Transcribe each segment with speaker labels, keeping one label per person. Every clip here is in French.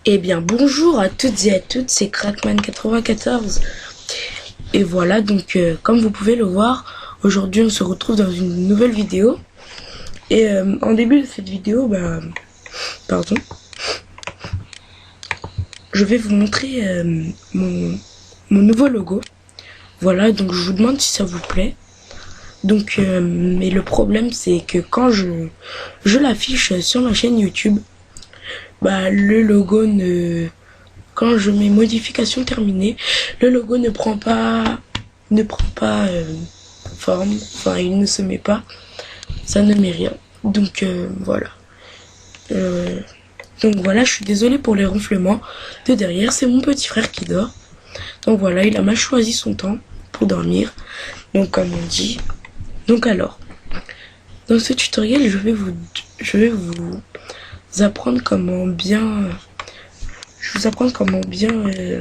Speaker 1: Eh bien bonjour à toutes et à toutes, c'est Crackman94 et voilà donc comme vous pouvez le voir, aujourd'hui on se retrouve dans une nouvelle vidéo et en début de cette vidéo, je vais vous montrer mon nouveau logo. Voilà, donc je vous demande si ça vous plaît. Donc mais le problème c'est que quand je l'affiche sur ma chaîne YouTube, le logo quand je mets modification terminée, le logo ne prend pas forme, enfin il ne se met pas, ça ne met rien. Donc voilà. Donc voilà, je suis désolée pour les ronflements de derrière, c'est mon petit frère qui dort. Donc voilà, il a mal choisi son temps pour dormir. Donc comme on dit. Donc alors, dans ce tutoriel, je vais vous apprendre comment bien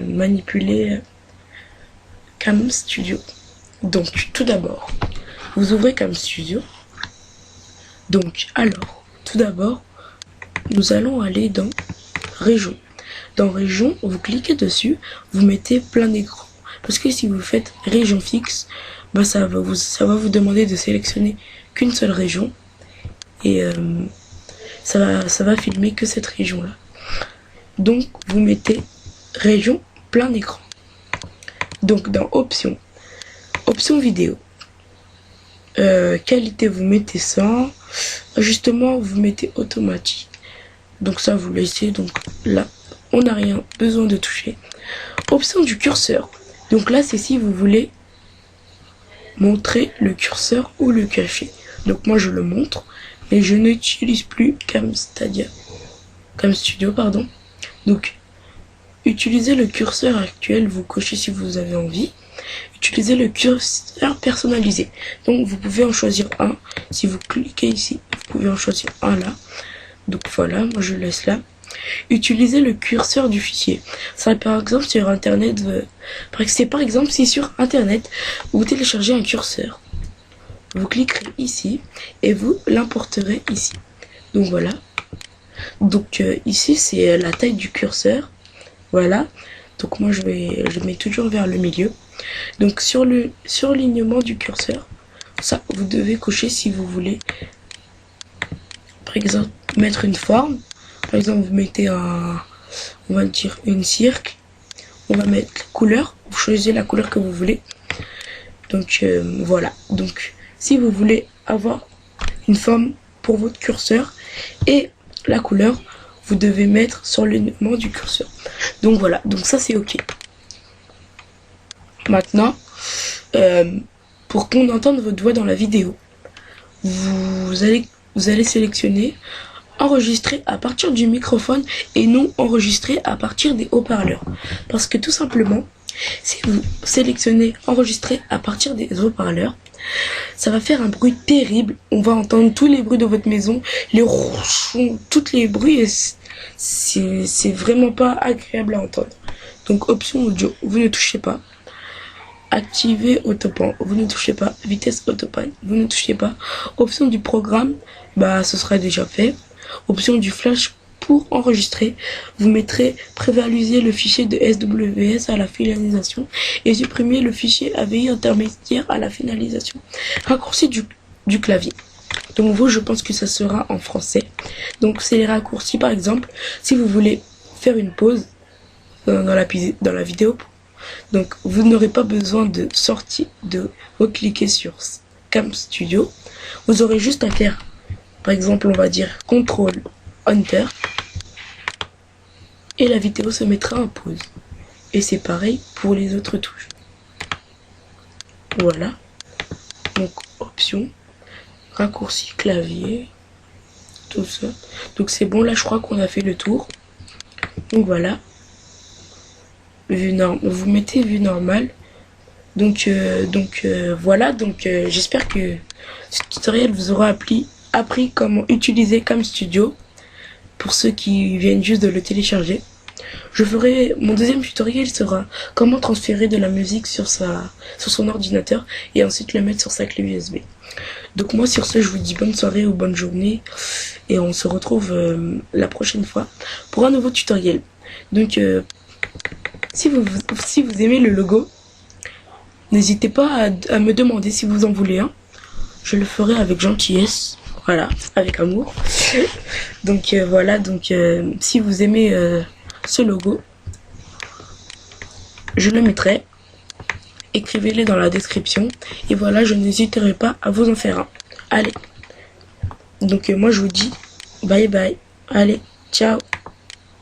Speaker 1: manipuler Cam Studio. Donc tout d'abord, vous ouvrez Cam Studio. Donc alors, tout d'abord, nous allons aller dans Région. Dans Région, vous cliquez dessus, vous mettez plein d'écran. Parce que si vous faites Région fixe, ça va vous demander de sélectionner qu'une seule région. Et ça va filmer que cette région-là. Donc, vous mettez Région plein d'écran. Donc, dans Options, Options vidéo. Qualité, vous mettez 100. Ajustement, vous mettez automatique. Donc ça, vous laissez. Donc là, on n'a rien besoin de toucher. Option du curseur. Donc là, c'est si vous voulez montrer le curseur ou le cacher. Donc moi, je le montre, mais je n'utilise plus Cam Studio, pardon. Donc, utilisez le curseur actuel, vous cochez si vous avez envie. Utilisez le curseur personnalisé. Donc, vous pouvez en choisir un. Si vous cliquez ici, vous pouvez en choisir un là. Donc voilà, moi je laisse là. Utilisez le curseur du fichier. Ça, par exemple, sur Internet, si sur Internet, vous téléchargez un curseur. Vous cliquerez ici et vous l'importerez ici. Donc voilà. Donc ici, c'est la taille du curseur. Voilà. Donc moi, je mets toujours vers le milieu. Donc sur le surlignement du curseur, ça, vous devez cocher si vous voulez, par exemple, mettre une forme. Par exemple, vous mettez on va dire une cirque. On va mettre la couleur. Vous choisissez la couleur que vous voulez. Donc voilà. Donc si vous voulez avoir une forme pour votre curseur et la couleur, vous devez mettre sur l'alignement du curseur. Donc voilà. Donc ça c'est ok. Maintenant, pour qu'on entende votre voix dans la vidéo, vous allez sélectionner enregistrer à partir du microphone et non enregistrer à partir des haut-parleurs. Parce que tout simplement, si vous sélectionnez enregistrer à partir des haut-parleurs, ça va faire un bruit terrible. On va entendre tous les bruits de votre maison, les rouchons, tous les bruits, et c'est vraiment pas agréable à entendre. Donc option audio, vous ne touchez pas. Activer autopan, vous ne touchez pas. Vitesse autopan, vous ne touchez pas. Option du programme, ce sera déjà fait. Option du flash pour enregistrer, vous mettrez prévaliser le fichier de SWS à la finalisation et supprimer le fichier AVI intermédiaire à la finalisation. Raccourci du clavier. Donc vous, je pense que ça sera en français. Donc c'est les raccourcis, par exemple, si vous voulez faire une pause dans la vidéo. Donc vous n'aurez pas besoin de sortir, de recliquer sur Cam Studio. Vous aurez juste à faire, par exemple, on va dire CTRL Enter et la vidéo se mettra en pause. Et c'est pareil pour les autres touches. Voilà. Donc option, raccourci clavier, tout ça. Donc c'est bon, là je crois qu'on a fait le tour. Donc voilà. Vous mettez vue normale. Donc voilà. Donc j'espère que ce tutoriel vous aura appris comment utiliser Cam Studio pour ceux qui viennent juste de le télécharger. Mon deuxième tutoriel sera comment transférer de la musique sur son ordinateur et ensuite le mettre sur sa clé USB. Donc moi sur ce, je vous dis bonne soirée ou bonne journée et on se retrouve la prochaine fois pour un nouveau tutoriel. Donc si vous aimez le logo, n'hésitez pas à me demander si vous en voulez un. Je le ferai avec gentillesse, voilà, avec amour. Donc voilà, si vous aimez ce logo, je le mettrai. Écrivez-les dans la description. Et voilà, je n'hésiterai pas à vous en faire un. Allez. Donc moi je vous dis bye bye. Allez, ciao.